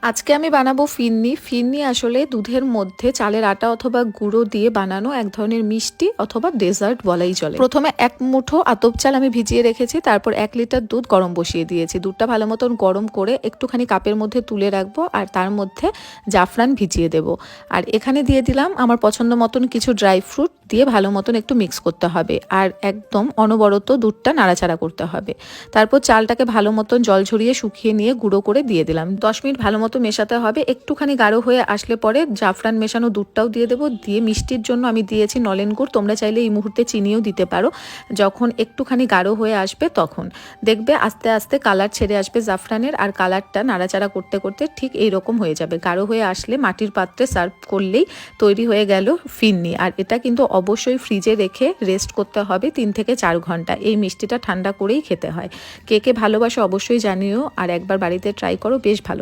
আজকে আমি বানাবো ফিরনি। ফিরনি আসলে দুধের মধ্যে চালের আটা অথবা গুঁড়ো দিয়ে বানানো এক ধরনের মিষ্টি অথবা ডেজার্ট বলাই চলে। প্রথমে এক মুঠো আতপ চাল আমি ভিজিয়ে রেখেছি, তারপর 1 লিটার দুধ গরম বসিয়ে দিয়েছি। দুধটা ভালো মতন গরম করে একটুখানি কাপের মধ্যে তুলে রাখবো, আর তার মধ্যে জাফরান ভিজিয়ে দেব। আর এখানে দিয়ে দিলাম আমার পছন্দ মতন কিছু ড্রাই ফ্রুট, দিয়ে ভালো মতন একটু মিক্স করতে হবে, আর একদম অনবরত দুধটা নাড়াচাড়া করতে হবে। তারপর চালটাকে ভালো মতন জল ঝরিয়ে শুকিয়ে নিয়ে গুঁড়ো করে দিয়ে দিলাম। 10 মিনিট ভালো মতো মেশাতে হবে। একটুখানি গাঢ় হয়ে আসলে পরে জাফরান মেশানো দুধটাও দিয়ে দেবো। দিয়ে মিষ্টির জন্য আমি দিয়েছি নলেন গুড়, তোমরা চাইলে এই মুহূর্তে চিনিও দিতে পারো। যখন একটুখানি গাঢ় হয়ে আসবে তখন দেখবে আস্তে আস্তে কালার ছেড়ে আসবে জাফরানের, আর কালারটা নাড়াচাড়া করতে করতে ঠিক এইরকম হয়ে যাবে। গাঢ় হয়ে আসলে মাটির পাত্রে সার্ভ করলেই তৈরি হয়ে গেল ফিরনি। আর এটা কিন্তু অবশ্যই ফ্রিজে রেখে রেস্ট করতে হবে 3 থেকে 4 ঘন্টা। এই মিষ্টিটা ঠান্ডা করেই খেতে হয়। কে কে ভালোবাসো অবশ্যই জানিও, আর একবার বাড়িতে ট্রাই করো, বেশ ভালো।